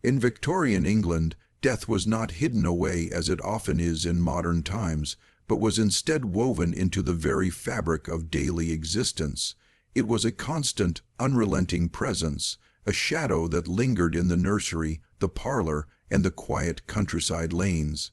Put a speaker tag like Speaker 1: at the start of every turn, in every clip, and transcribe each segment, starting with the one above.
Speaker 1: In Victorian England, death was not hidden away as it often is in modern times, but was instead woven into the very fabric of daily existence. It was a constant, unrelenting presence, a shadow that lingered in the nursery, the parlor, and the quiet countryside lanes.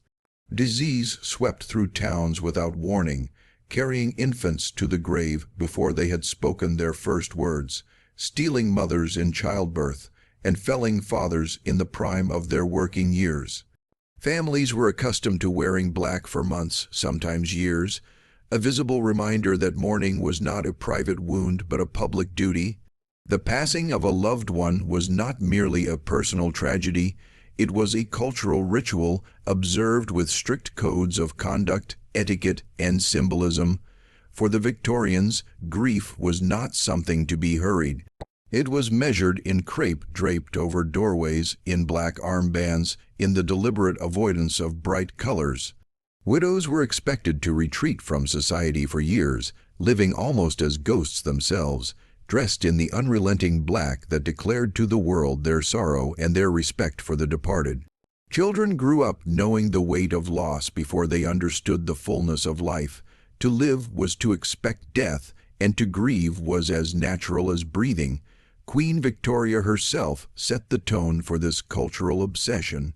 Speaker 1: Disease swept through towns without warning, carrying infants to the grave before they had spoken their first words, stealing mothers in childbirth, and felling fathers in the prime of their working years. Families were accustomed to wearing black for months, sometimes years, a visible reminder that mourning was not a private wound but a public duty. The passing of a loved one was not merely a personal tragedy, it was a cultural ritual observed with strict codes of conduct, etiquette, and symbolism. For the Victorians, grief was not something to be hurried. It was measured in crape draped over doorways, in black armbands, in the deliberate avoidance of bright colors. Widows were expected to retreat from society for years, living almost as ghosts themselves, dressed in the unrelenting black that declared to the world their sorrow and their respect for the departed. Children grew up knowing the weight of loss before they understood the fullness of life. To live was to expect death, and to grieve was as natural as breathing. Queen Victoria herself set the tone for this cultural obsession.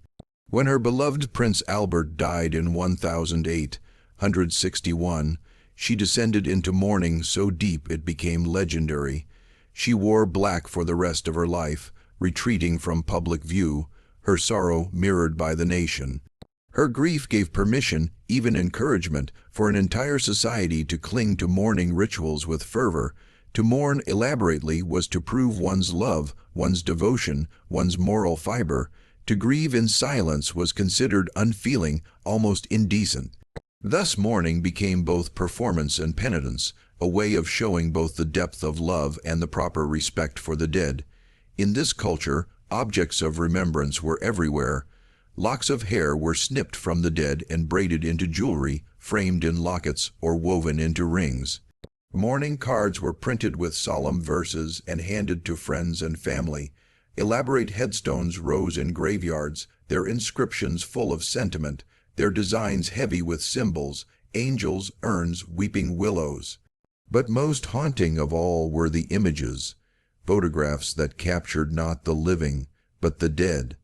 Speaker 1: When her beloved Prince Albert died in 1861, she descended into mourning so deep it became legendary. She wore black for the rest of her life, retreating from public view, her sorrow mirrored by the nation. Her grief gave permission, even encouragement, for an entire society to cling to mourning rituals with fervor. To mourn elaborately was to prove one's love, one's devotion, one's moral fiber. To grieve in silence was considered unfeeling, almost indecent. Thus mourning became both performance and penitence, a way of showing both the depth of love and the proper respect for the dead. In this culture, objects of remembrance were everywhere. Locks of hair were snipped from the dead and braided into jewelry, framed in lockets, or woven into rings. Mourning cards were printed with solemn verses and handed to friends and family. Elaborate headstones rose in graveyards, their inscriptions full of sentiment, their designs heavy with symbols, angels, urns, weeping willows. But most haunting of all were the images, photographs that captured not the living, but the dead.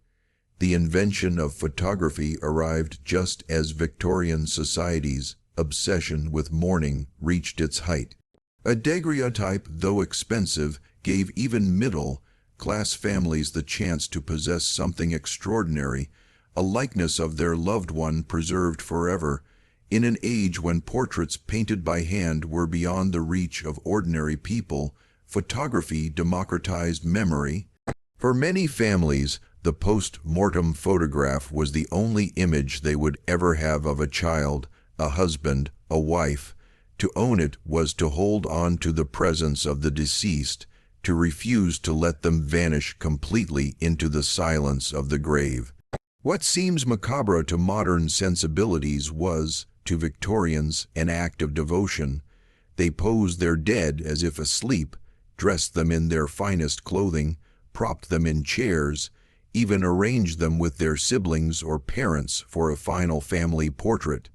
Speaker 1: The invention of photography arrived just as Victorian society's obsession with mourning reached its height. A daguerreotype, though expensive, gave even middle-class families the chance to possess something extraordinary, a likeness of their loved one preserved forever. In an age when portraits painted by hand were beyond the reach of ordinary people, photography democratized memory. For many families, the post-mortem photograph was the only image they would ever have of a child, a husband, a wife. To own it was to hold on to the presence of the deceased, to refuse to let them vanish completely into the silence of the grave. What seems macabre to modern sensibilities was, to Victorians, an act of devotion. They posed their dead as if asleep, dressed them in their finest clothing, propped them in chairs, even arranged them with their siblings or parents for a final family portrait.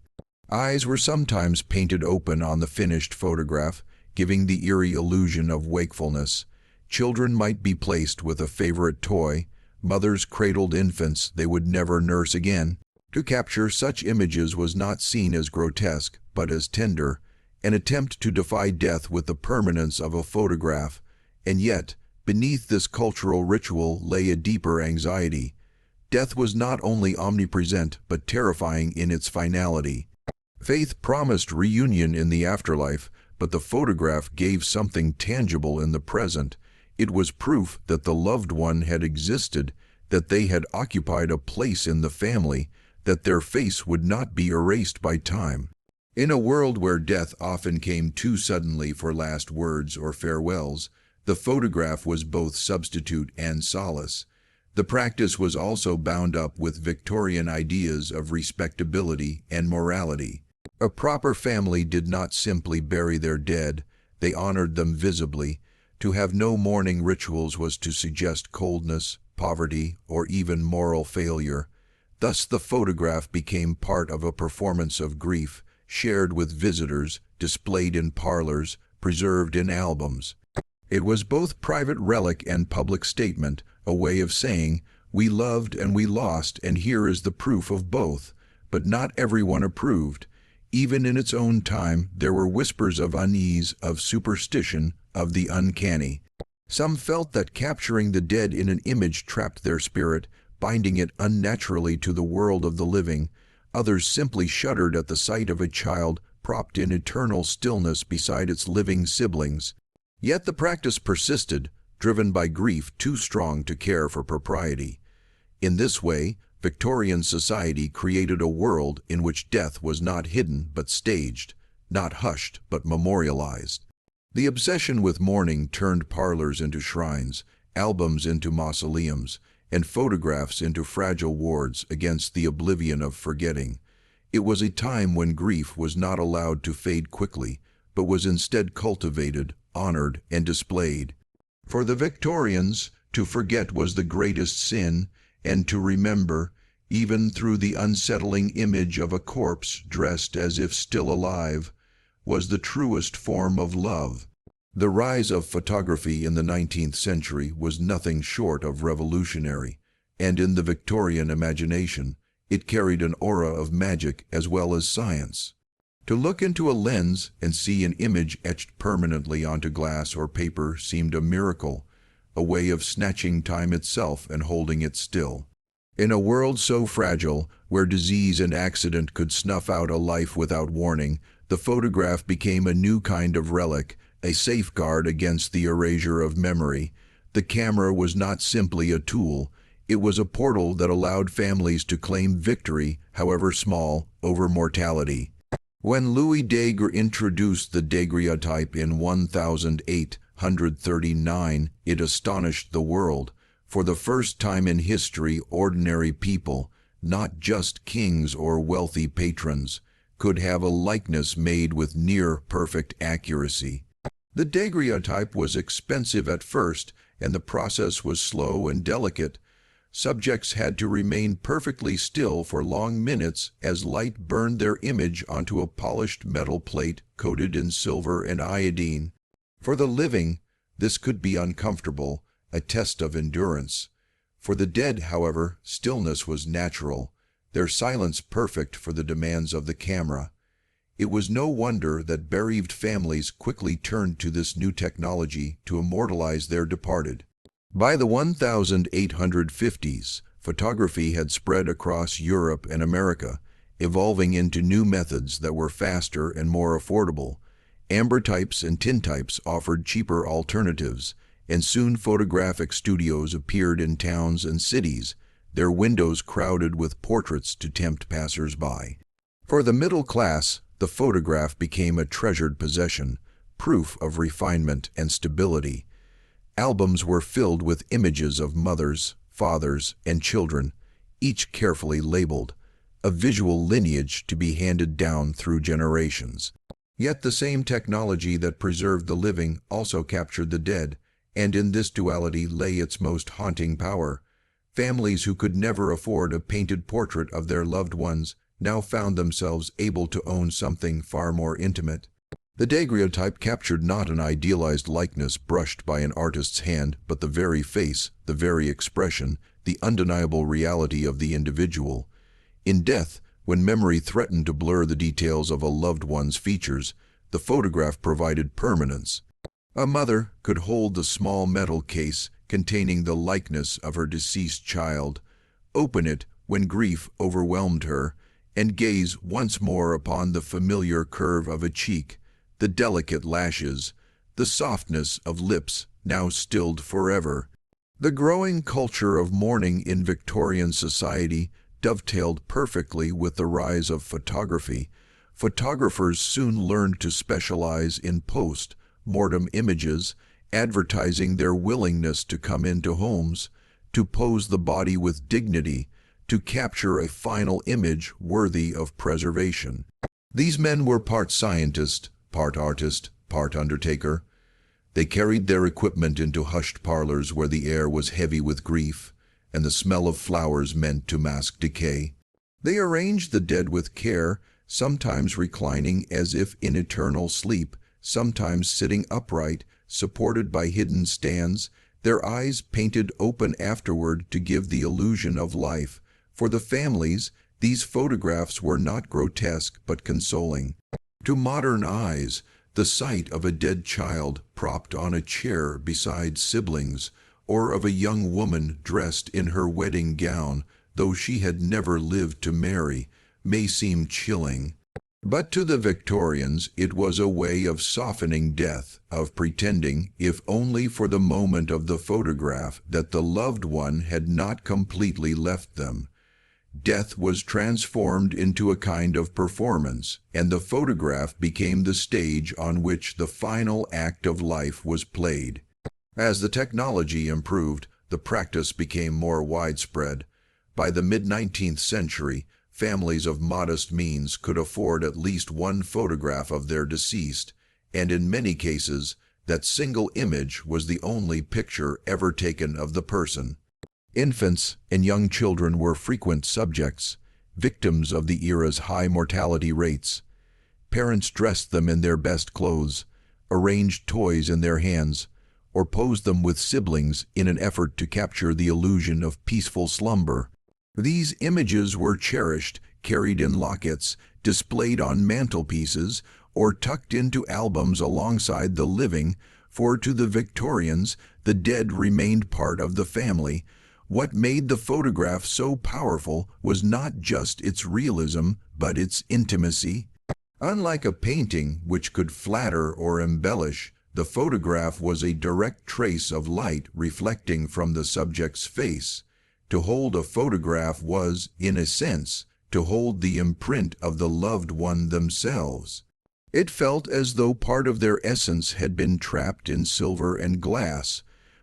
Speaker 1: Eyes were sometimes painted open on the finished photograph, giving the eerie illusion of wakefulness. Children might be placed with a favorite toy. Mothers cradled infants they would never nurse again. To capture such images was not seen as grotesque, but as tender, an attempt to defy death with the permanence of a photograph. And yet, beneath this cultural ritual lay a deeper anxiety. Death was not only omnipresent, but terrifying in its finality. Faith promised reunion in the afterlife, but the photograph gave something tangible in the present. It was proof that the loved one had existed, that they had occupied a place in the family, that their face would not be erased by time. In a world where death often came too suddenly for last words or farewells, the photograph was both substitute and solace. The practice was also bound up with Victorian ideas of respectability and morality. A proper family did not simply bury their dead, they honored them visibly. To have no mourning rituals was to suggest coldness, poverty, or even moral failure. Thus the photograph became part of a performance of grief, shared with visitors, displayed in parlors, preserved in albums. It was both private relic and public statement, a way of saying, "We loved and we lost, and here is the proof of both." But not everyone approved. Even in its own time, there were whispers of unease, of superstition, of the uncanny. Some felt that capturing the dead in an image trapped their spirit, binding it unnaturally to the world of the living. Others simply shuddered at the sight of a child propped in eternal stillness beside its living siblings. Yet the practice persisted, driven by grief too strong to care for propriety. In this way, Victorian society created a world in which death was not hidden but staged, not hushed but memorialized. The obsession with mourning turned parlors into shrines, albums into mausoleums, and photographs into fragile wards against the oblivion of forgetting. It was a time when grief was not allowed to fade quickly, but was instead cultivated, honored, and displayed. For the Victorians, to forget was the greatest sin, and to remember, even through the unsettling image of a corpse dressed as if still alive, was the truest form of love. The rise of photography in the 19th century was nothing short of revolutionary, and in the Victorian imagination, it carried an aura of magic as well as science. To look into a lens and see an image etched permanently onto glass or paper seemed a miracle, a way of snatching time itself and holding it still. In a world so fragile, where disease and accident could snuff out a life without warning, the photograph became a new kind of relic, a safeguard against the erasure of memory. The camera was not simply a tool, it was a portal that allowed families to claim victory, however small, over mortality. When Louis Daguerre introduced the daguerreotype in 1839, it astonished the world. For the first time in history, ordinary people, not just kings or wealthy patrons, could have a likeness made with near-perfect accuracy. The daguerreotype was expensive at first, and the process was slow and delicate. Subjects had to remain perfectly still for long minutes as light burned their image onto a polished metal plate coated in silver and iodine. For the living, this could be uncomfortable, a test of endurance. For the dead, however, stillness was natural, their silence perfect for the demands of the camera. It was no wonder that bereaved families quickly turned to this new technology to immortalize their departed. By the 1850s, photography had spread across Europe and America, evolving into new methods that were faster and more affordable. Ambrotypes and tintypes offered cheaper alternatives, and soon photographic studios appeared in towns and cities, their windows crowded with portraits to tempt passers-by. For the middle class, the photograph became a treasured possession, proof of refinement and stability. Albums were filled with images of mothers, fathers, and children, each carefully labeled, a visual lineage to be handed down through generations. Yet the same technology that preserved the living also captured the dead, and in this duality lay its most haunting power. Families who could never afford a painted portrait of their loved ones now found themselves able to own something far more intimate. The daguerreotype captured not an idealized likeness brushed by an artist's hand, but the very face, the very expression, the undeniable reality of the individual. In death, when memory threatened to blur the details of a loved one's features, the photograph provided permanence. A mother could hold the small metal case containing the likeness of her deceased child, open it when grief overwhelmed her, and gaze once more upon the familiar curve of a cheek, the delicate lashes, the softness of lips now stilled forever. The growing culture of mourning in Victorian society dovetailed perfectly with the rise of photography. Photographers soon learned to specialize in post-mortem images, advertising their willingness to come into homes, to pose the body with dignity, to capture a final image worthy of preservation. These men were part scientist, part artist, part undertaker. They carried their equipment into hushed parlors where the air was heavy with grief, and the smell of flowers meant to mask decay. They arranged the dead with care, sometimes reclining as if in eternal sleep, sometimes sitting upright, supported by hidden stands, their eyes painted open afterward to give the illusion of life. For the families, these photographs were not grotesque but consoling. To modern eyes, the sight of a dead child propped on a chair beside siblings, or of a young woman dressed in her wedding gown, though she had never lived to marry, may seem chilling. But to the Victorians it was a way of softening death, of pretending, if only for the moment of the photograph, that the loved one had not completely left them. Death was transformed into a kind of performance, and the photograph became the stage on which the final act of life was played. As the technology improved, the practice became more widespread. By the mid-19th century, families of modest means could afford at least one photograph of their deceased, and in many cases, that single image was the only picture ever taken of the person. Infants and young children were frequent subjects, victims of the era's high mortality rates. Parents dressed them in their best clothes, arranged toys in their hands, or posed them with siblings in an effort to capture the illusion of peaceful slumber. These images were cherished, carried in lockets, displayed on mantelpieces, or tucked into albums alongside the living, for to the Victorians, the dead remained part of the family. What made the photograph so powerful was not just its realism, but its intimacy. Unlike a painting, which could flatter or embellish, the photograph was a direct trace of light reflecting from the subject's face. To hold a photograph was, in a sense, to hold the imprint of the loved one themselves. It felt as though part of their essence had been trapped in silver and glass.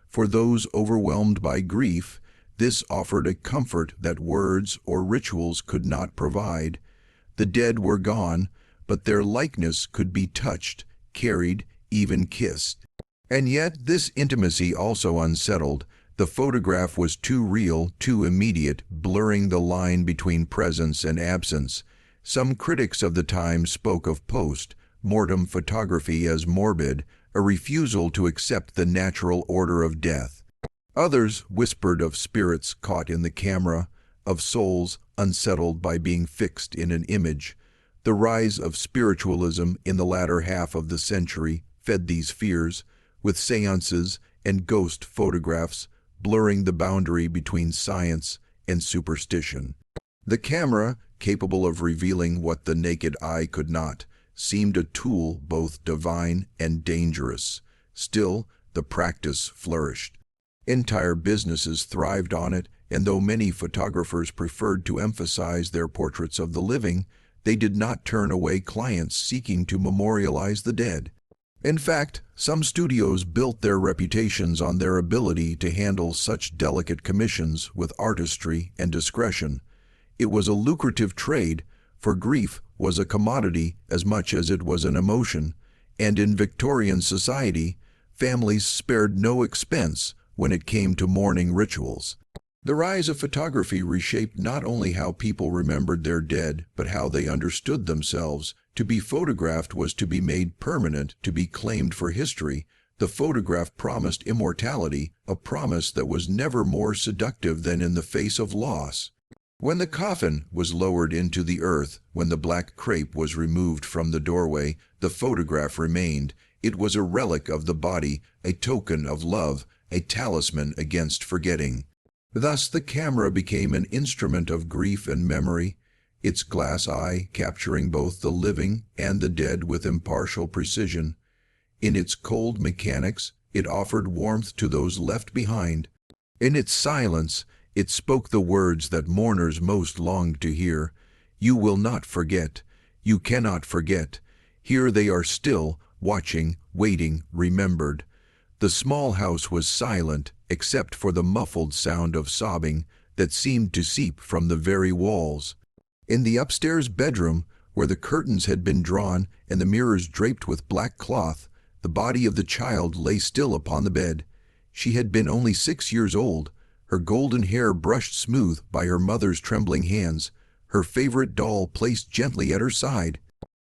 Speaker 1: For those overwhelmed by grief, this offered a comfort that words or rituals could not provide. The dead were gone, but their likeness could be touched, carried, even kissed. And yet this intimacy also unsettled. The photograph was too real, too immediate, blurring the line between presence and absence. Some critics of the time spoke of post-mortem photography as morbid, a refusal to accept the natural order of death. Others whispered of spirits caught in the camera, of souls unsettled by being fixed in an image. The rise of spiritualism in the latter half of the century fed these fears, with seances and ghost photographs blurring the boundary between science and superstition. The camera, capable of revealing what the naked eye could not, seemed a tool both divine and dangerous. Still, the practice flourished. Entire businesses thrived on it, and though many photographers preferred to emphasize their portraits of the living, they did not turn away clients seeking to memorialize the dead. In fact, some studios built their reputations on their ability to handle such delicate commissions with artistry and discretion. It was a lucrative trade, for grief was a commodity as much as it was an emotion, and in Victorian society, families spared no expense when it came to mourning rituals. The rise of photography reshaped not only how people remembered their dead, but how they understood themselves. To be photographed was to be made permanent, to be claimed for history. The photograph promised immortality, a promise that was never more seductive than in the face of loss. When the coffin was lowered into the earth, when the black crape was removed from the doorway, the photograph remained. It was a relic of the body, a token of love, a talisman against forgetting. Thus the camera became an instrument of grief and memory, its glass eye capturing both the living and the dead with impartial precision. In its cold mechanics, it offered warmth to those left behind. In its silence, it spoke the words that mourners most longed to hear. You will not forget. You cannot forget. Here they are still, watching, waiting, remembered. The small house was silent, except for the muffled sound of sobbing that seemed to seep from the very walls. In the upstairs bedroom, where the curtains had been drawn and the mirrors draped with black cloth, the body of the child lay still upon the bed. She had been only 6 years old, her golden hair brushed smooth by her mother's trembling hands, her favorite doll placed gently at her side.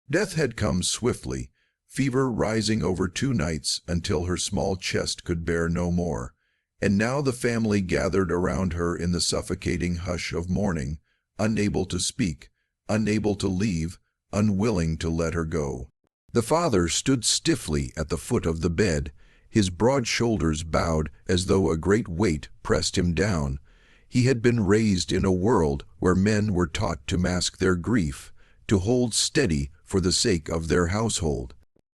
Speaker 1: Death had come swiftly, fever rising over 2 nights until her small chest could bear no more. And now the family gathered around her in the suffocating hush of mourning, unable to speak, unable to leave, unwilling to let her go. The father stood stiffly at the foot of the bed, his broad shoulders bowed as though a great weight pressed him down. He had been raised in a world where men were taught to mask their grief, to hold steady for the sake of their household.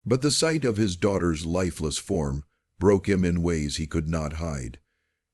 Speaker 1: But the sight of his daughter's lifeless form broke him in ways he could not hide.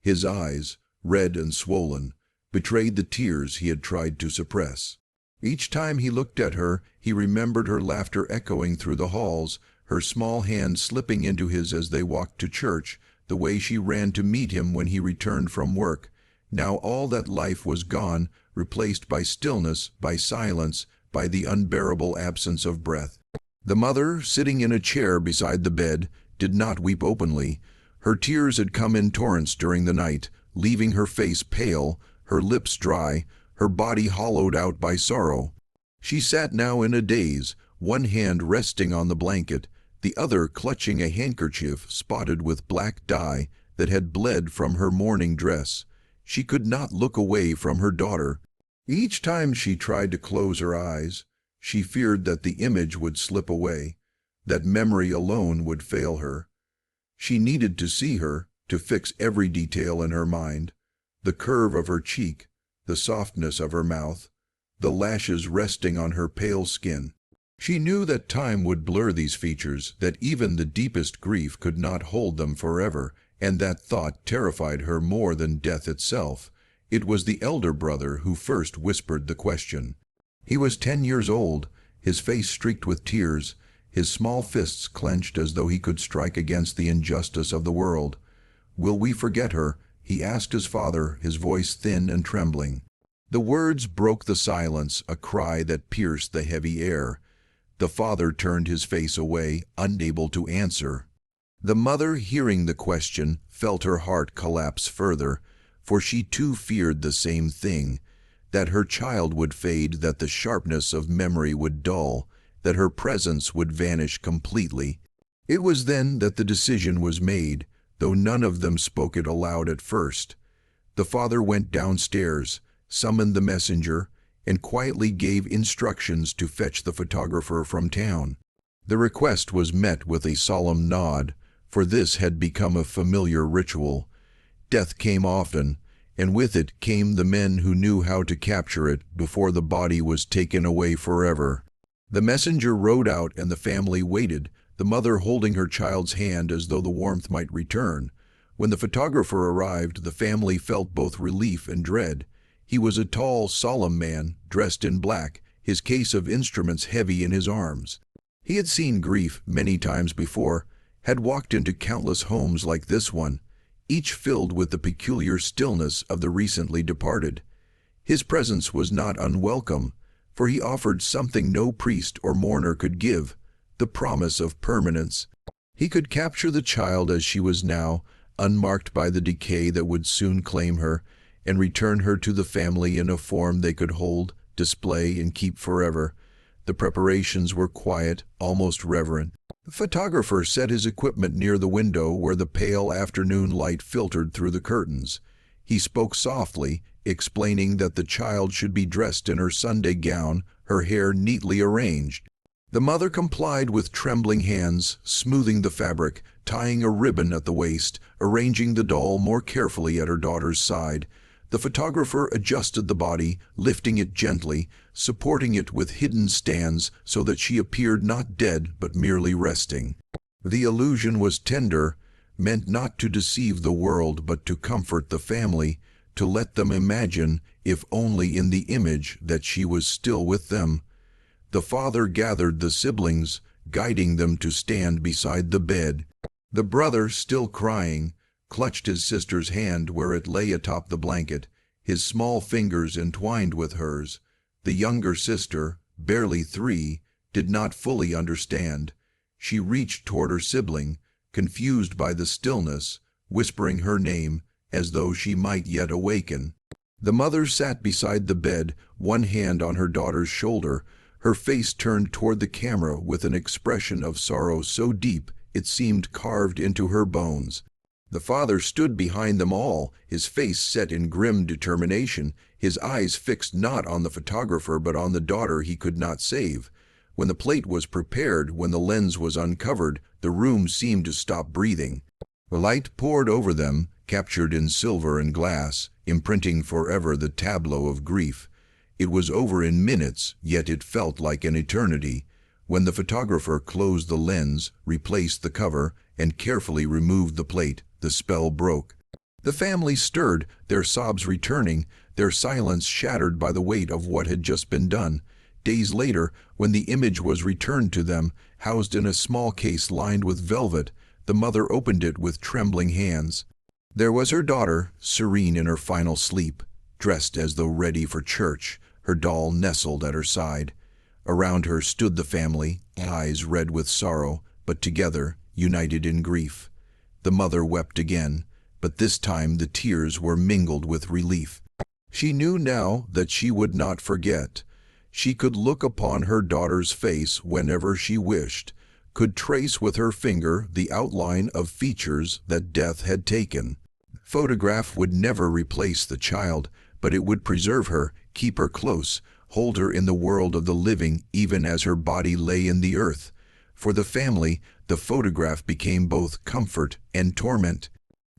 Speaker 1: His eyes, red and swollen, betrayed the tears he had tried to suppress. Each time he looked at her, he remembered her laughter echoing through the halls, her small hand slipping into his as they walked to church, the way she ran to meet him when he returned from work. Now all that life was gone, replaced by stillness, by silence, by the unbearable absence of breath. The mother, sitting in a chair beside the bed, did not weep openly. Her tears had come in torrents during the night, leaving her face pale, her lips dry, her body hollowed out by sorrow. She sat now in a daze, one hand resting on the blanket, the other clutching a handkerchief spotted with black dye that had bled from her mourning dress. She could not look away from her daughter. Each time she tried to close her eyes, she feared that the image would slip away, that memory alone would fail her. She needed to see her, to fix every detail in her mind, the curve of her cheek, the softness of her mouth, the lashes resting on her pale skin. She knew that time would blur these features, that even the deepest grief could not hold them forever, and that thought terrified her more than death itself. It was the elder brother who first whispered the question. He was 10 years old, his face streaked with tears, his small fists clenched as though he could strike against the injustice of the world. "Will we forget her?" he asked his father, his voice thin and trembling. The words broke the silence, a cry that pierced the heavy air. The father turned his face away, unable to answer. The mother, hearing the question, felt her heart collapse further, for she too feared the same thing, that her child would fade, that the sharpness of memory would dull, that her presence would vanish completely. It was then that the decision was made, though none of them spoke it aloud at first. The father went downstairs, summoned the messenger, and quietly gave instructions to fetch the photographer from town. The request was met with a solemn nod, for this had become a familiar ritual. Death came often, and with it came the men who knew how to capture it before the body was taken away forever. The messenger rode out and the family waited, the mother holding her child's hand as though the warmth might return. When the photographer arrived, the family felt both relief and dread. He was a tall, solemn man, dressed in black, his case of instruments heavy in his arms. He had seen grief many times before, had walked into countless homes like this one, each filled with the peculiar stillness of the recently departed. His presence was not unwelcome, for he offered something no priest or mourner could give, the promise of permanence. He could capture the child as she was now, unmarked by the decay that would soon claim her, and return her to the family in a form they could hold, display, and keep forever. The preparations were quiet, almost reverent. The photographer set his equipment near the window where the pale afternoon light filtered through the curtains. He spoke softly, explaining that the child should be dressed in her Sunday gown, her hair neatly arranged. The mother complied with trembling hands, smoothing the fabric, tying a ribbon at the waist, arranging the doll more carefully at her daughter's side. The photographer adjusted the body, lifting it gently, supporting it with hidden stands so that she appeared not dead but merely resting. The illusion was tender, meant not to deceive the world but to comfort the family, to let them imagine, if only in the image, that she was still with them. The father gathered the siblings, guiding them to stand beside the bed. The brother, still crying, clutched his sister's hand where it lay atop the blanket, his small fingers entwined with hers. The younger sister, barely 3, did not fully understand. She reached toward her sibling, confused by the stillness, whispering her name, as though she might yet awaken. The mother sat beside the bed, one hand on her daughter's shoulder, her face turned toward the camera with an expression of sorrow so deep it seemed carved into her bones. The father stood behind them all, his face set in grim determination, his eyes fixed not on the photographer but on the daughter he could not save. When the plate was prepared, when the lens was uncovered, the room seemed to stop breathing. The light poured over them, captured in silver and glass, imprinting forever the tableau of grief. It was over in minutes, yet it felt like an eternity. When the photographer closed the lens, replaced the cover, and carefully removed the plate, the spell broke. The family stirred, their sobs returning, their silence shattered by the weight of what had just been done. Days later, when the image was returned to them, housed in a small case lined with velvet, the mother opened it with trembling hands. There was her daughter, serene in her final sleep, dressed as though ready for church, her doll nestled at her side. Around her stood the family, eyes red with sorrow, but together, united in grief. The mother wept again, but this time the tears were mingled with relief. She knew now that she would not forget. She could look upon her daughter's face whenever she wished, could trace with her finger the outline of features that death had taken. Photograph would never replace the child, but it would preserve her, keep her close, hold her in the world of the living even as her body lay in the earth. For the family, the photograph became both comfort and torment.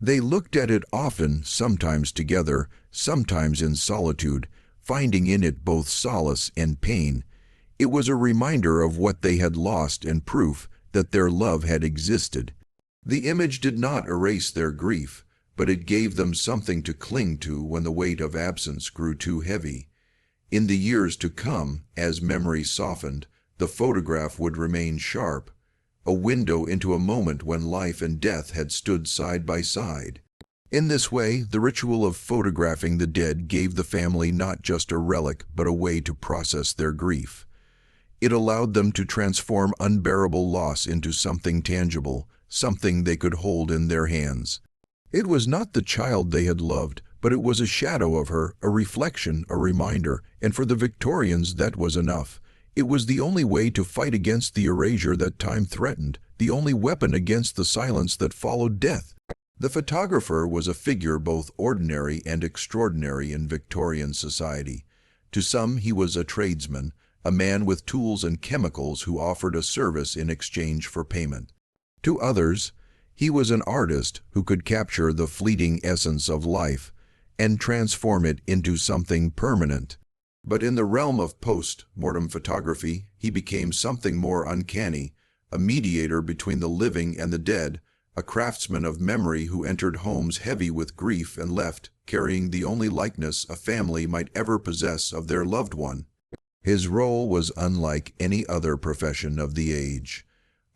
Speaker 1: They looked at it often, sometimes together, sometimes in solitude, finding in it both solace and pain. It was a reminder of what they had lost and proof that their love had existed. The image did not erase their grief, but it gave them something to cling to when the weight of absence grew too heavy. In the years to come, as memory softened, the photograph would remain sharp, a window into a moment when life and death had stood side by side. In this way, the ritual of photographing the dead gave the family not just a relic but a way to process their grief. It allowed them to transform unbearable loss into something tangible, something they could hold in their hands. It was not the child they had loved, but it was a shadow of her, a reflection, a reminder, and for the Victorians that was enough. It was the only way to fight against the erasure that time threatened, the only weapon against the silence that followed death. The photographer was a figure both ordinary and extraordinary in Victorian society. To some he was a tradesman, a man with tools and chemicals who offered a service in exchange for payment. To others, he was an artist who could capture the fleeting essence of life and transform it into something permanent. But in the realm of post-mortem photography, he became something more uncanny, a mediator between the living and the dead, a craftsman of memory who entered homes heavy with grief and left, carrying the only likeness a family might ever possess of their loved one. His role was unlike any other profession of the age.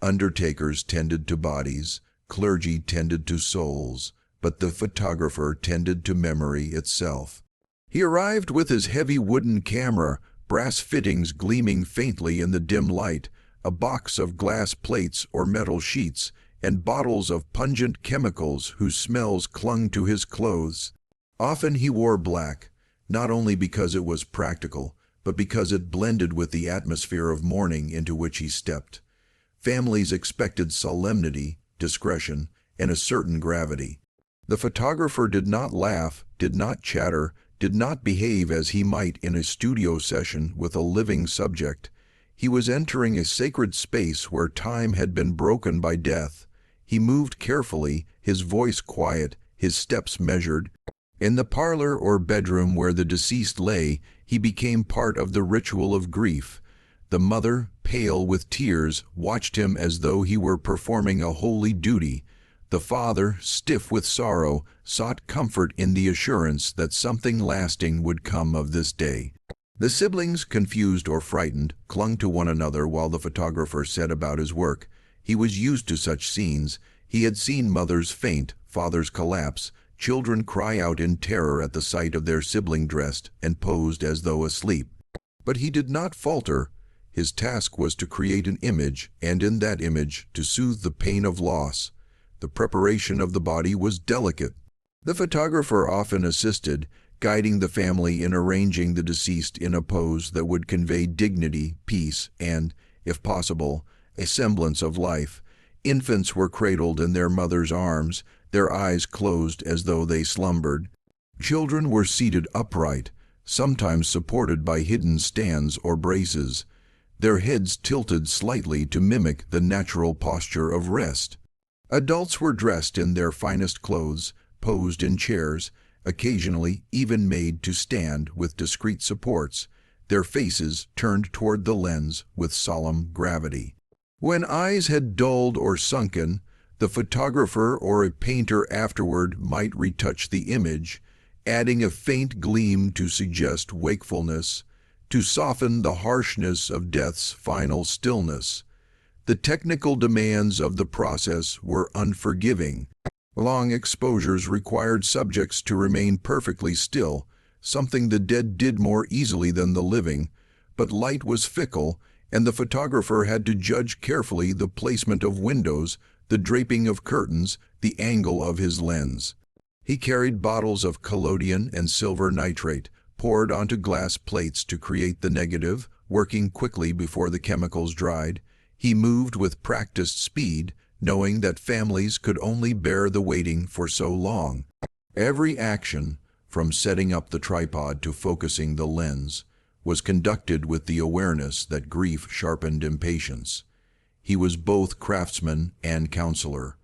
Speaker 1: Undertakers tended to bodies, clergy tended to souls, but the photographer tended to memory itself. He arrived with his heavy wooden camera, brass fittings gleaming faintly in the dim light, a box of glass plates or metal sheets, and bottles of pungent chemicals whose smells clung to his clothes. Often he wore black, not only because it was practical, but because it blended with the atmosphere of mourning into which he stepped. Families expected solemnity, discretion, and a certain gravity. The photographer did not laugh, did not chatter, did not behave as he might in a studio session with a living subject. He was entering a sacred space where time had been broken by death. He moved carefully, his voice quiet, his steps measured. In the parlor or bedroom where the deceased lay, he became part of the ritual of grief. The mother, pale with tears, watched him as though he were performing a holy duty. The father, stiff with sorrow, sought comfort in the assurance that something lasting would come of this day. The siblings, confused or frightened, clung to one another while the photographer set about his work. He was used to such scenes. He had seen mothers faint, fathers collapse, children cry out in terror at the sight of their sibling dressed and posed as though asleep. But he did not falter. His task was to create an image, and in that image to soothe the pain of loss. The preparation of the body was delicate. The photographer often assisted, guiding the family in arranging the deceased in a pose that would convey dignity, peace, and, if possible, a semblance of life. Infants were cradled in their mother's arms, their eyes closed as though they slumbered. Children were seated upright, sometimes supported by hidden stands or braces, their heads tilted slightly to mimic the natural posture of rest. Adults were dressed in their finest clothes, posed in chairs, occasionally even made to stand with discreet supports, their faces turned toward the lens with solemn gravity. When eyes had dulled or sunken, the photographer or a painter afterward might retouch the image, adding a faint gleam to suggest wakefulness, to soften the harshness of death's final stillness. The technical demands of the process were unforgiving. Long exposures required subjects to remain perfectly still, something the dead did more easily than the living, but light was fickle, and the photographer had to judge carefully the placement of windows, the draping of curtains, the angle of his lens. He carried bottles of collodion and silver nitrate, poured onto glass plates to create the negative, working quickly before the chemicals dried. He moved with practiced speed, knowing that families could only bear the waiting for so long. Every action, from setting up the tripod to focusing the lens, was conducted with the awareness that grief sharpened impatience. He was both craftsman and counselor.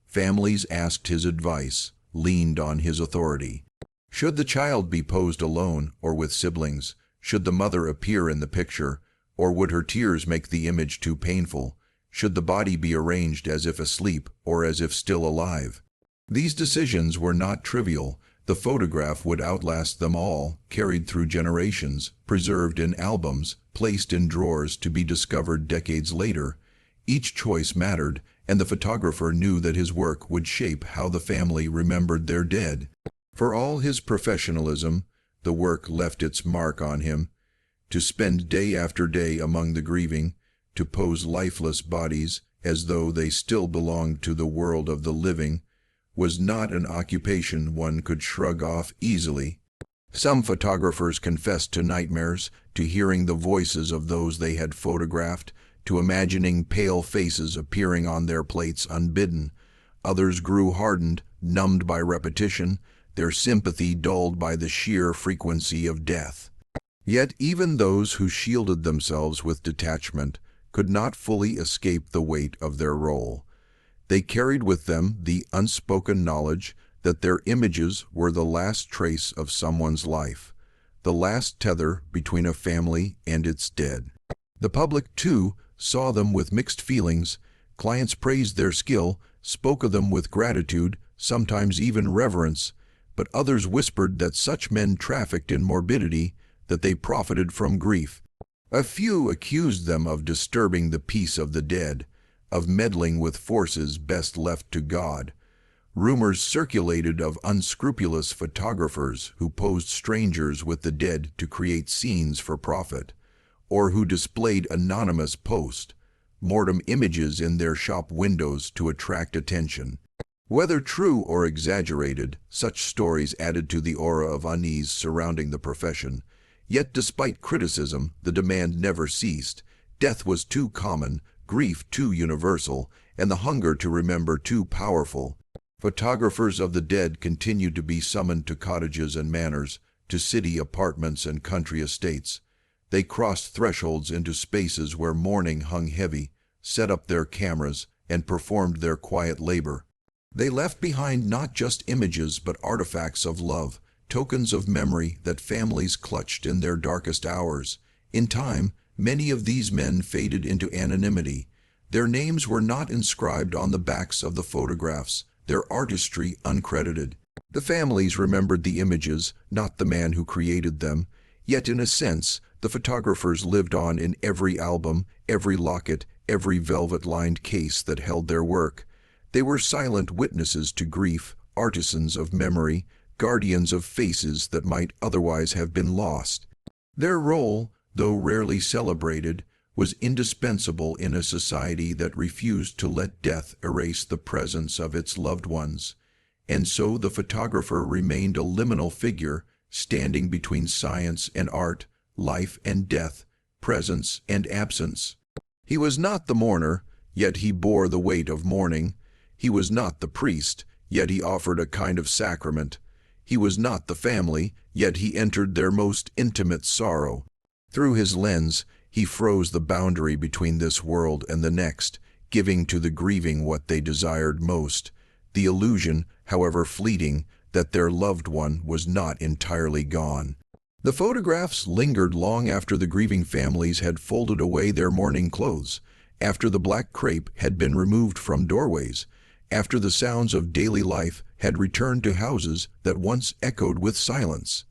Speaker 1: Families asked his advice, leaned on his authority. Should the child be posed alone or with siblings? Should the mother appear in the picture, or would her tears make the image too painful? Should the body be arranged as if asleep or as if still alive? These decisions were not trivial. The photograph would outlast them all, carried through generations, preserved in albums, placed in drawers to be discovered decades later. Each choice mattered, and the photographer knew that his work would shape how the family remembered their dead. For all his professionalism, the work left its mark on him. To spend day after day among the grieving, to pose lifeless bodies as though they still belonged to the world of the living, was not an occupation one could shrug off easily. Some photographers confessed to nightmares, to hearing the voices of those they had photographed, to imagining pale faces appearing on their plates unbidden. Others grew hardened, numbed by repetition, their sympathy dulled by the sheer frequency of death. Yet even those who shielded themselves with detachment could not fully escape the weight of their role. They carried with them the unspoken knowledge that their images were the last trace of someone's life, the last tether between a family and its dead. The public, too, saw them with mixed feelings. Clients praised their skill, spoke of them with gratitude, sometimes even reverence, but others whispered that such men trafficked in morbidity, that they profited from grief. A few accused them of disturbing the peace of the dead, of meddling with forces best left to God. Rumors circulated of unscrupulous photographers who posed strangers with the dead to create scenes for profit, or who displayed anonymous post-mortem images in their shop windows to attract attention. Whether true or exaggerated, such stories added to the aura of unease surrounding the profession. Yet despite criticism, the demand never ceased. Death was too common, grief too universal, and the hunger to remember too powerful. Photographers of the dead continued to be summoned to cottages and manors, to city apartments and country estates. They crossed thresholds into spaces where mourning hung heavy, set up their cameras, and performed their quiet labor. They left behind not just images but artifacts of love, tokens of memory that families clutched in their darkest hours. In time, many of these men faded into anonymity. Their names were not inscribed on the backs of the photographs, their artistry uncredited. The families remembered the images, not the man who created them. Yet in a sense, the photographers lived on in every album, every locket, every velvet-lined case that held their work. They were silent witnesses to grief, artisans of memory, guardians of faces that might otherwise have been lost. Their role, though rarely celebrated, was indispensable in a society that refused to let death erase the presence of its loved ones. and so the photographer remained a liminal figure, standing between science and art, life and death, presence and absence. He was not the mourner, yet he bore the weight of mourning. He was not the priest, yet he offered a kind of sacrament. He was not the family, yet he entered their most intimate sorrow. Through his lens, he froze the boundary between this world and the next, giving to the grieving what they desired most, the illusion, however fleeting, that their loved one was not entirely gone. The photographs lingered long after the grieving families had folded away their mourning clothes, after the black crepe had been removed from doorways, after the sounds of daily life had returned to houses that once echoed with silence.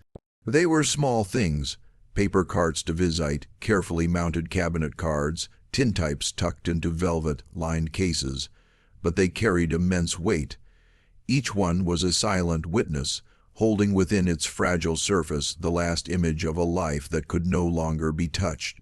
Speaker 1: They were small things: paper carts de visite, carefully mounted cabinet cards, tintypes tucked into velvet-lined cases, but they carried immense weight. Each one was a silent witness, holding within its fragile surface the last image of a life that could no longer be touched.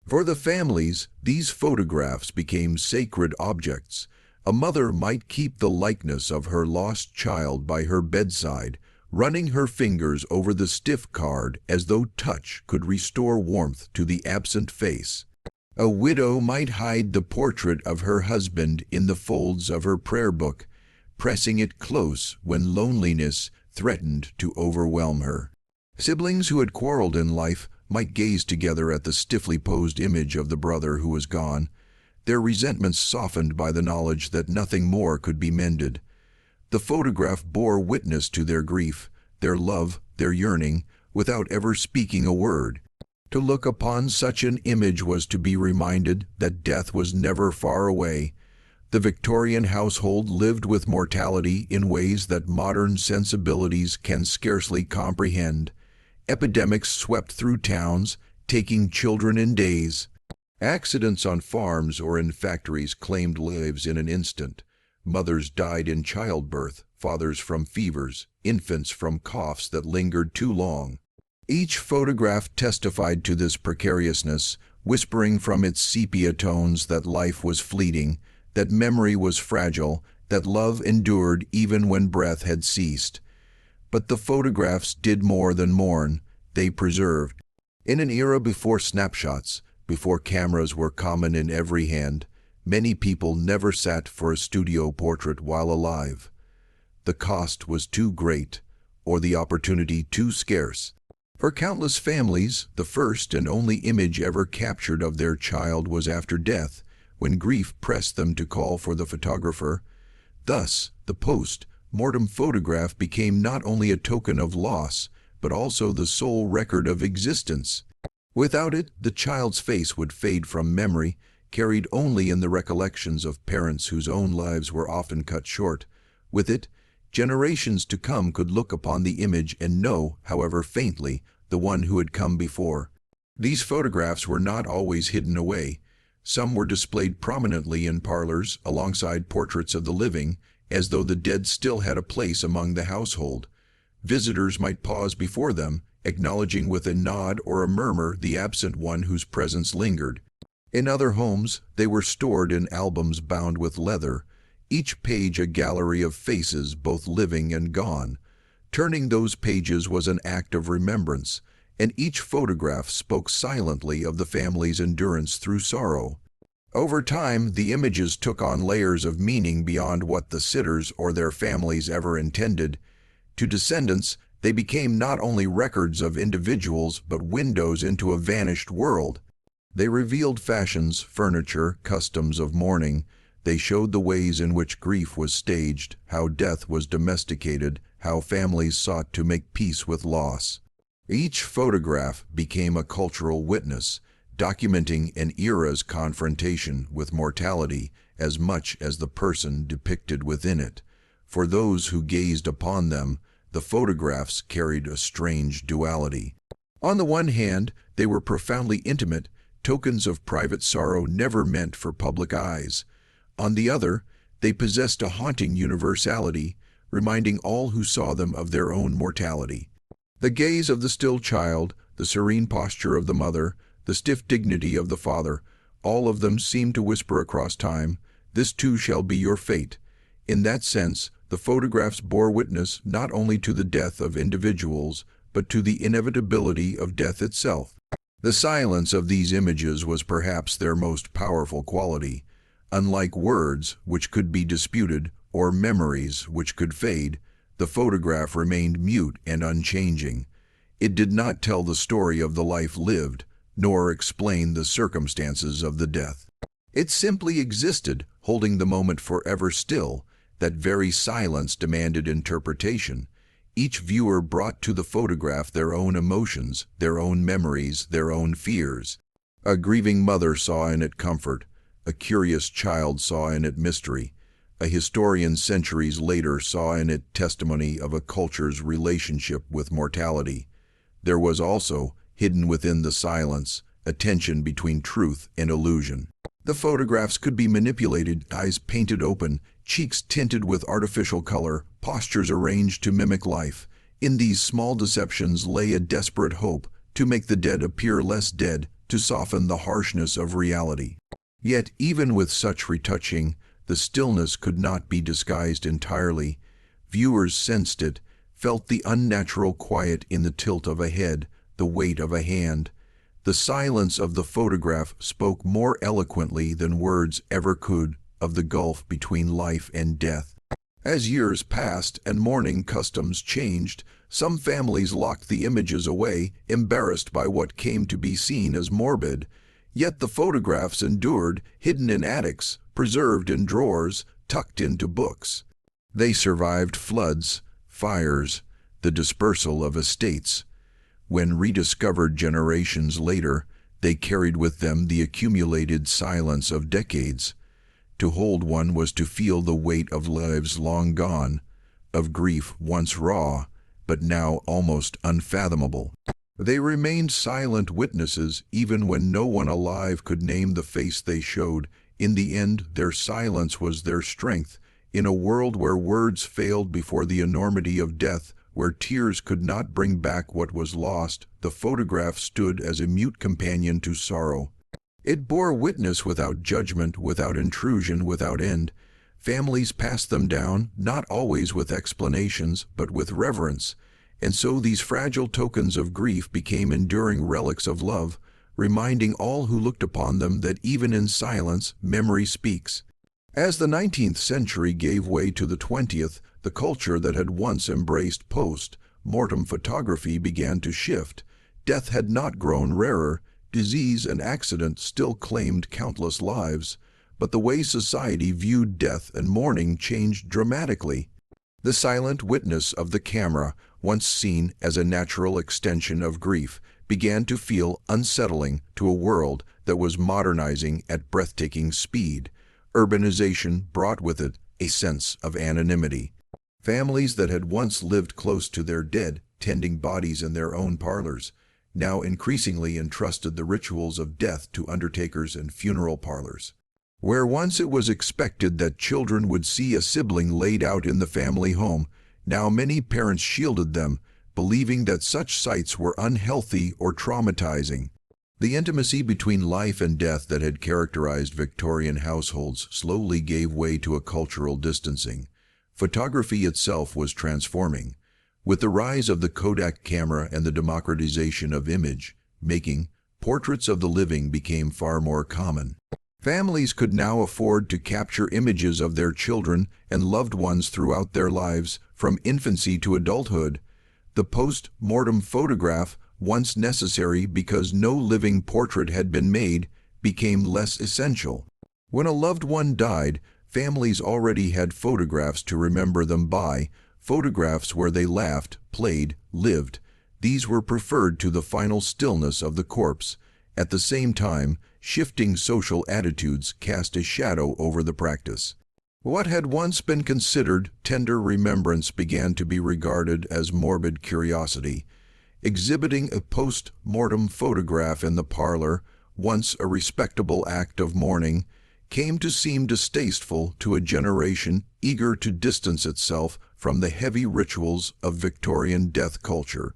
Speaker 1: For the families, these photographs became sacred objects. A mother might keep the likeness of her lost child by her bedside, running her fingers over the stiff card as though touch could restore warmth to the absent face. A widow might hide the portrait of her husband in the folds of her prayer book, pressing it close when loneliness threatened to overwhelm her. Siblings who had quarreled in life might gaze together at the stiffly posed image of the brother who was gone, their resentments softened by the knowledge that nothing more could be mended. The photograph bore witness to their grief, their love, their yearning, without ever speaking a word. To look upon such an image was to be reminded that death was never far away. The Victorian household lived with mortality in ways that modern sensibilities can scarcely comprehend. Epidemics swept through towns, taking children in days. Accidents on farms or in factories claimed lives in an instant. Mothers died in childbirth, fathers from fevers, infants from coughs that lingered too long. Each photograph testified to this precariousness, whispering from its sepia tones that life was fleeting, that memory was fragile, that love endured even when breath had ceased. But the photographs did more than mourn, they preserved. In an era before snapshots, before cameras were common in every hand, many people never sat for a studio portrait while alive. The cost was too great, or the opportunity too scarce. For countless families, the first and only image ever captured of their child was after death, when grief pressed them to call for the photographer. Thus, the post-mortem photograph became not only a token of loss, but also the sole record of existence. Without it, the child's face would fade from memory, carried only in the recollections of parents whose own lives were often cut short. With it, generations to come could look upon the image and know, however faintly, the one who had come before. These photographs were not always hidden away. Some were displayed prominently in parlors alongside portraits of the living, as though the dead still had a place among the household. Visitors might pause before them, acknowledging with a nod or a murmur the absent one whose presence lingered. In other homes, they were stored in albums bound with leather, each page a gallery of faces both living and gone. Turning those pages was an act of remembrance, and each photograph spoke silently of the family's endurance through sorrow. Over time, the images took on layers of meaning beyond what the sitters or their families ever intended. To descendants, they became not only records of individuals but windows into a vanished world. They revealed fashions, furniture, customs of mourning. They showed the ways in which grief was staged, how death was domesticated, how families sought to make peace with loss. Each photograph became a cultural witness, documenting an era's confrontation with mortality as much as the person depicted within it. For those who gazed upon them, the photographs carried a strange duality. On the one hand, they were profoundly intimate, tokens of private sorrow never meant for public eyes. On the other, they possessed a haunting universality, reminding all who saw them of their own mortality. The gaze of the still child, the serene posture of the mother, the stiff dignity of the father, all of them seemed to whisper across time, "This too shall be your fate." In that sense, the photographs bore witness not only to the death of individuals, but to the inevitability of death itself. The silence of these images was perhaps their most powerful quality. Unlike words, which could be disputed, or memories, which could fade, the photograph remained mute and unchanging. It did not tell the story of the life lived, nor explain the circumstances of the death. It simply existed, holding the moment forever still. That very silence demanded interpretation. Each viewer brought to the photograph their own emotions, their own memories, their own fears. A grieving mother saw in it comfort. A curious child saw in it mystery. A historian centuries later saw in it testimony of a culture's relationship with mortality. There was also, hidden within the silence, a tension between truth and illusion. The photographs could be manipulated, eyes painted open, cheeks tinted with artificial color, postures arranged to mimic life. In these small deceptions lay a desperate hope to make the dead appear less dead, to soften the harshness of reality. Yet, even with such retouching, the stillness could not be disguised entirely. Viewers sensed it, felt the unnatural quiet in the tilt of a head, the weight of a hand. The silence of the photograph spoke more eloquently than words ever could of the gulf between life and death. As years passed and mourning customs changed, some families locked the images away, embarrassed by what came to be seen as morbid. Yet the photographs endured, hidden in attics, preserved in drawers, tucked into books. They survived floods, fires, the dispersal of estates. When rediscovered generations later, they carried with them the accumulated silence of decades. To hold one was to feel the weight of lives long gone, of grief once raw, but now almost unfathomable. They remained silent witnesses even when no one alive could name the face they showed. In the end, their silence was their strength. In a world where words failed before the enormity of death, where tears could not bring back what was lost, the photograph stood as a mute companion to sorrow. It bore witness without judgment, without intrusion, without end. Families passed them down, not always with explanations, but with reverence. And so these fragile tokens of grief became enduring relics of love, reminding all who looked upon them that even in silence, memory speaks. As the 19th century gave way to the 20th, the culture that had once embraced post-mortem photography began to shift. Death had not grown rarer. Disease and accident still claimed countless lives, but the way society viewed death and mourning changed dramatically. The silent witness of the camera, once seen as a natural extension of grief, began to feel unsettling to a world that was modernizing at breathtaking speed. Urbanization brought with it a sense of anonymity. Families that had once lived close to their dead, tending bodies in their own parlors, now increasingly entrusted the rituals of death to undertakers and funeral parlors. Where once it was expected that children would see a sibling laid out in the family home, now many parents shielded them, believing that such sights were unhealthy or traumatizing. The intimacy between life and death that had characterized Victorian households slowly gave way to a cultural distancing. Photography itself was transforming. With the rise of the Kodak camera and the democratization of image making, portraits of the living became far more common. Families could now afford to capture images of their children and loved ones throughout their lives, from infancy to adulthood. The post-mortem photograph, once necessary because no living portrait had been made, became less essential. When a loved one died, families already had photographs to remember them by, photographs where they laughed, played, lived. These were preferred to the final stillness of the corpse. At the same time, shifting social attitudes cast a shadow over the practice. What had once been considered tender remembrance began to be regarded as morbid curiosity. Exhibiting a post-mortem photograph in the parlor, once a respectable act of mourning, came to seem distasteful to a generation eager to distance itself from the heavy rituals of Victorian death culture.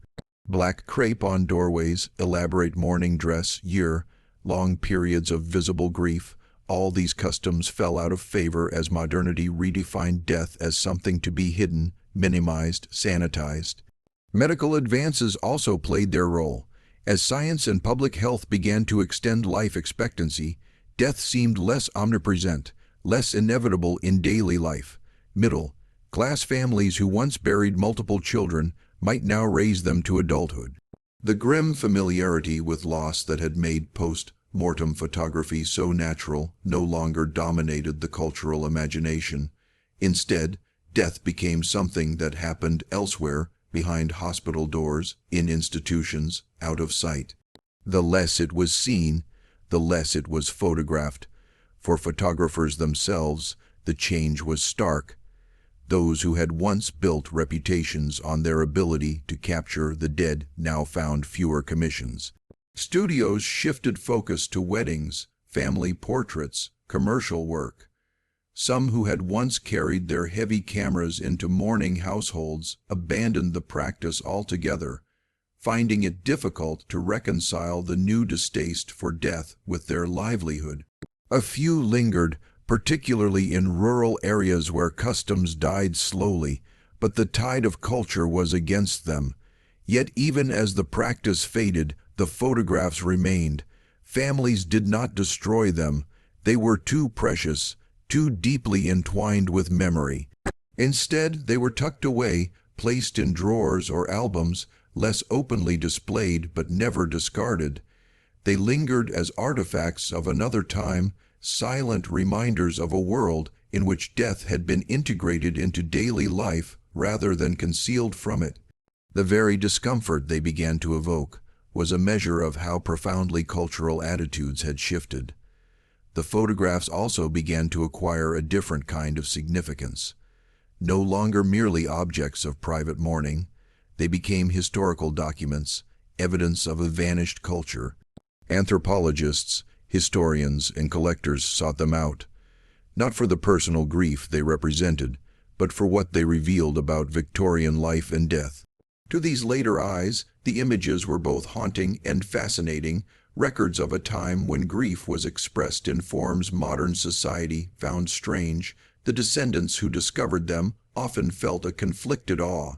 Speaker 1: Black crepe on doorways, elaborate mourning dress, year-long periods of visible grief, all these customs fell out of favor as modernity redefined death as something to be hidden, minimized, sanitized. Medical advances also played their role. As science and public health began to extend life expectancy, death seemed less omnipresent, less inevitable in daily life. Middle-class families who once buried multiple children might now raise them to adulthood. The grim familiarity with loss that had made post-mortem photography so natural no longer dominated the cultural imagination. Instead, death became something that happened elsewhere, behind hospital doors, in institutions, out of sight. The less it was seen, the less it was photographed. For photographers themselves, the change was stark. Those who had once built reputations on their ability to capture the dead now found fewer commissions. Studios shifted focus to weddings, family portraits, commercial work. Some who had once carried their heavy cameras into mourning households abandoned the practice altogether, finding it difficult to reconcile the new distaste for death with their livelihood. A few lingered, particularly in rural areas where customs died slowly, but the tide of culture was against them. Yet even as the practice faded, the photographs remained. Families did not destroy them. They were too precious, too deeply entwined with memory. Instead, they were tucked away, placed in drawers or albums, less openly displayed but never discarded. They lingered as artifacts of another time, silent reminders of a world in which death had been integrated into daily life rather than concealed from it. The very discomfort they began to evoke was a measure of how profoundly cultural attitudes had shifted. The photographs also began to acquire a different kind of significance. No longer merely objects of private mourning, they became historical documents, evidence of a vanished culture. Anthropologists, historians, and collectors sought them out, not for the personal grief they represented, but for what they revealed about Victorian life and death. To these later eyes, the images were both haunting and fascinating, records of a time when grief was expressed in forms modern society found strange. The descendants who discovered them often felt a conflicted awe.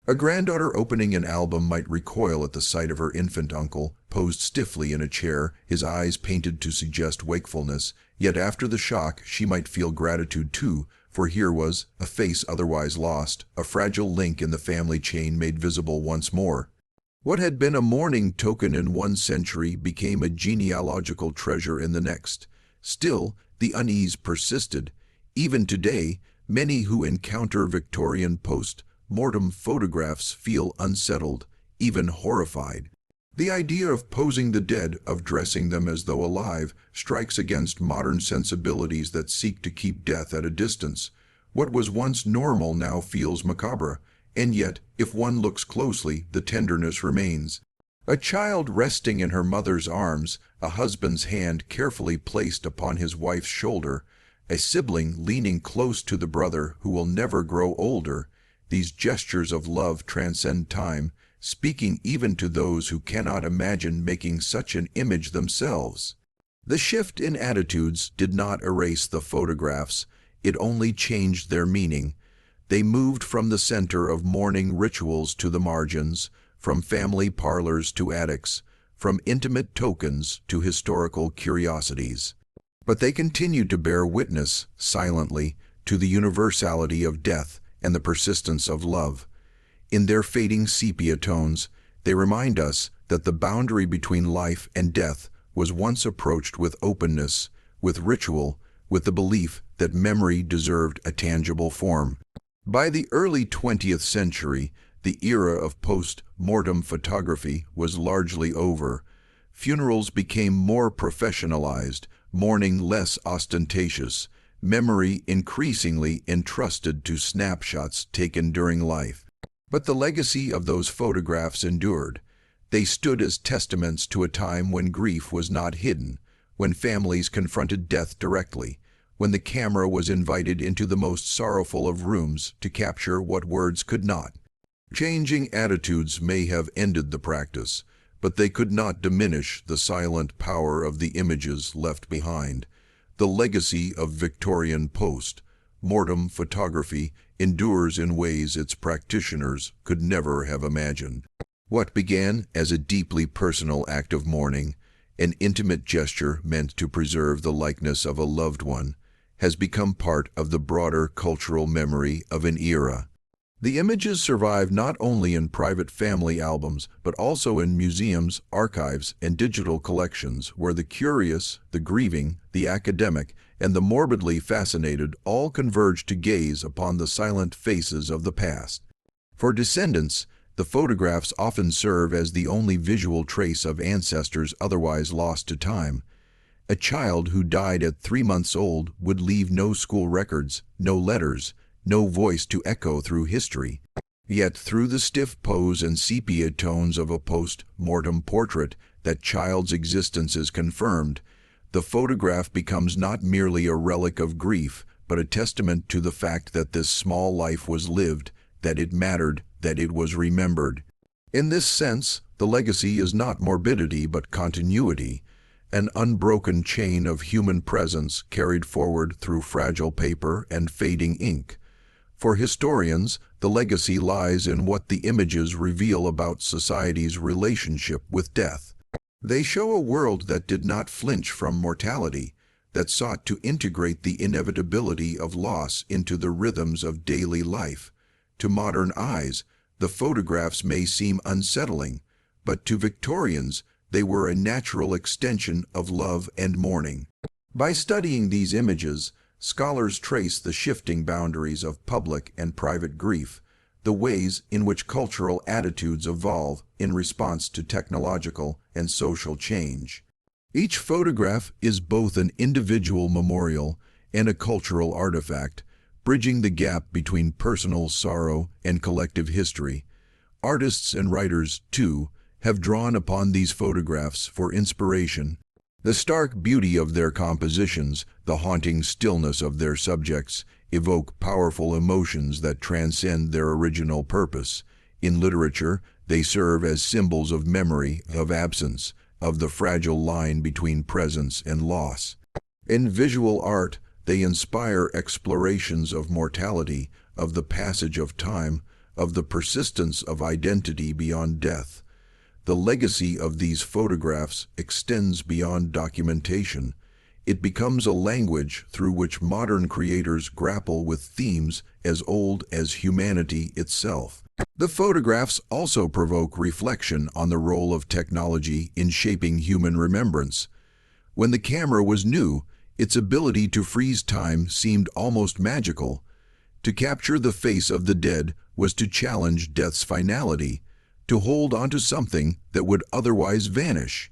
Speaker 1: A granddaughter opening an album might recoil at the sight of her infant uncle, posed stiffly in a chair, his eyes painted to suggest wakefulness, yet after the shock she might feel gratitude too, for here was a face otherwise lost, a fragile link in the family chain made visible once more. What had been a mourning token in one century became a genealogical treasure in the next. Still, the unease persisted. Even today, many who encounter Victorian post-mortem photographs feel unsettled, even horrified. The idea of posing the dead, of dressing them as though alive, strikes against modern sensibilities that seek to keep death at a distance. What was once normal now feels macabre. And yet, if one looks closely, the tenderness remains. A child resting in her mother's arms, a husband's hand carefully placed upon his wife's shoulder, a sibling leaning close to the brother who will never grow older. These gestures of love transcend time, speaking even to those who cannot imagine making such an image themselves. The shift in attitudes did not erase the photographs, it only changed their meaning. They moved from the center of mourning rituals to the margins, from family parlors to attics, from intimate tokens to historical curiosities. But they continued to bear witness, silently, to the universality of death and the persistence of love. In their fading sepia tones, they remind us that the boundary between life and death was once approached with openness, with ritual, with the belief that memory deserved a tangible form. By the early 20th century, the era of post-mortem photography was largely over. Funerals became more professionalized, mourning less ostentatious, memory increasingly entrusted to snapshots taken during life. But the legacy of those photographs endured. They stood as testaments to a time when grief was not hidden, when families confronted death directly, when the camera was invited into the most sorrowful of rooms to capture what words could not. Changing attitudes may have ended the practice, but they could not diminish the silent power of the images left behind. The legacy of Victorian post-mortem photography endures in ways its practitioners could never have imagined. What began as a deeply personal act of mourning, an intimate gesture meant to preserve the likeness of a loved one, has become part of the broader cultural memory of an era. The images survive not only in private family albums, but also in museums, archives, and digital collections where the curious, the grieving, the academic, and the morbidly fascinated all converge to gaze upon the silent faces of the past. For descendants, the photographs often serve as the only visual trace of ancestors otherwise lost to time. A child who died at 3 months old would leave no school records, no letters, no voice to echo through history. Yet through the stiff pose and sepia tones of a post-mortem portrait, that child's existence is confirmed. The photograph becomes not merely a relic of grief, but a testament to the fact that this small life was lived, that it mattered, that it was remembered. In this sense, the legacy is not morbidity but continuity, an unbroken chain of human presence carried forward through fragile paper and fading ink. For historians, the legacy lies in what the images reveal about society's relationship with death. They show a world that did not flinch from mortality, that sought to integrate the inevitability of loss into the rhythms of daily life. To modern eyes, the photographs may seem unsettling, but to Victorians, they were a natural extension of love and mourning. By studying these images, scholars trace the shifting boundaries of public and private grief, the ways in which cultural attitudes evolve in response to technological and social change. Each photograph is both an individual memorial and a cultural artifact, bridging the gap between personal sorrow and collective history. Artists and writers, too, have drawn upon these photographs for inspiration. The stark beauty of their compositions, the haunting stillness of their subjects, evoke powerful emotions that transcend their original purpose. In literature, they serve as symbols of memory, of absence, of the fragile line between presence and loss. In visual art, they inspire explorations of mortality, of the passage of time, of the persistence of identity beyond death. The legacy of these photographs extends beyond documentation. It becomes a language through which modern creators grapple with themes as old as humanity itself. The photographs also provoke reflection on the role of technology in shaping human remembrance. When the camera was new, its ability to freeze time seemed almost magical. To capture the face of the dead was to challenge death's finality, to hold onto something that would otherwise vanish.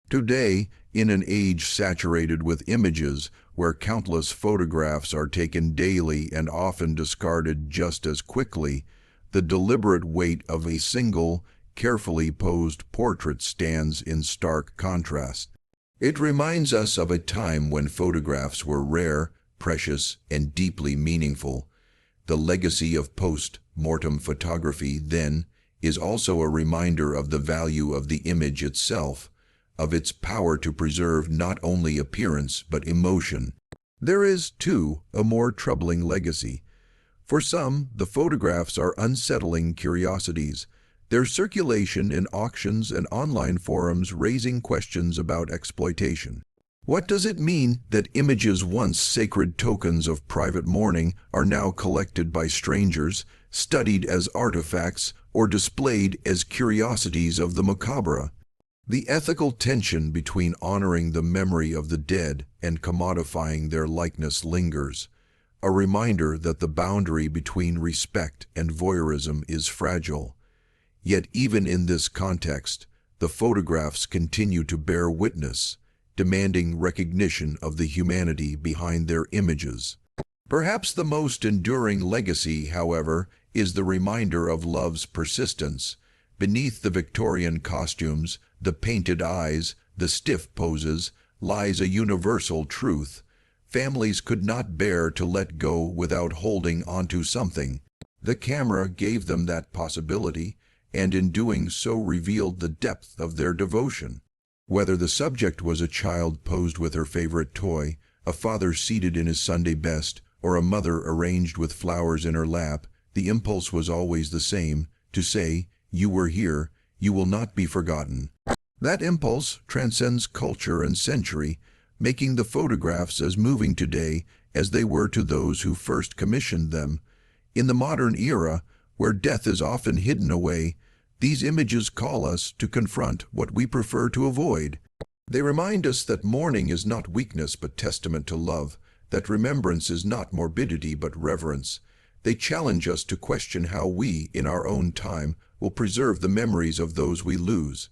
Speaker 1: Today, in an age saturated with images, where countless photographs are taken daily and often discarded just as quickly, the deliberate weight of a single, carefully posed portrait stands in stark contrast. It reminds us of a time when photographs were rare, precious, and deeply meaningful. The legacy of post-mortem photography, then, is also a reminder of the value of the image itself, of its power to preserve not only appearance but emotion. There is, too, a more troubling legacy. For some, the photographs are unsettling curiosities, their circulation in auctions and online forums raising questions about exploitation. What does it mean that images once sacred tokens of private mourning are now collected by strangers, studied as artifacts, or displayed as curiosities of the macabre? The ethical tension between honoring the memory of the dead and commodifying their likeness lingers, a reminder that the boundary between respect and voyeurism is fragile. Yet even in this context, the photographs continue to bear witness, demanding recognition of the humanity behind their images. Perhaps the most enduring legacy, however, is the reminder of love's persistence. Beneath the Victorian costumes, the painted eyes, the stiff poses, lies a universal truth. Families could not bear to let go without holding onto something. The camera gave them that possibility, and in doing so revealed the depth of their devotion. Whether the subject was a child posed with her favorite toy, a father seated in his Sunday best, or a mother arranged with flowers in her lap, the impulse was always the same, to say, "You were here, you will not be forgotten." That impulse transcends culture and century, making the photographs as moving today as they were to those who first commissioned them. In the modern era, where death is often hidden away, these images call us to confront what we prefer to avoid. They remind us that mourning is not weakness but testament to love, that remembrance is not morbidity but reverence. They challenge us to question how we, in our own time, will preserve the memories of those we lose.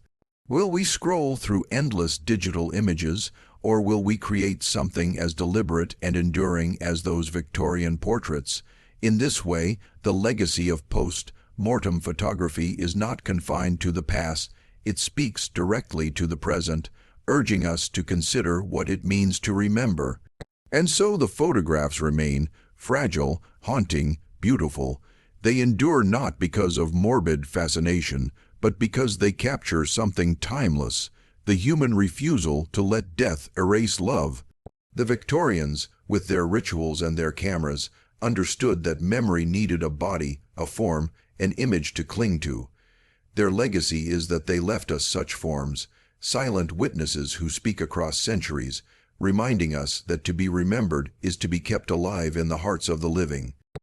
Speaker 1: Will we scroll through endless digital images, or will we create something as deliberate and enduring as those Victorian portraits? In this way, the legacy of post-mortem photography is not confined to the past, it speaks directly to the present, urging us to consider what it means to remember. And so the photographs remain fragile, haunting, beautiful. They endure not because of morbid fascination, but because they capture something timeless, the human refusal to let death erase love. The Victorians, with their rituals and their cameras, understood that memory needed a body, a form, an image to cling to. Their legacy is that they left us such forms, silent witnesses who speak across centuries, reminding us that to be remembered is to be kept alive in the hearts of the living.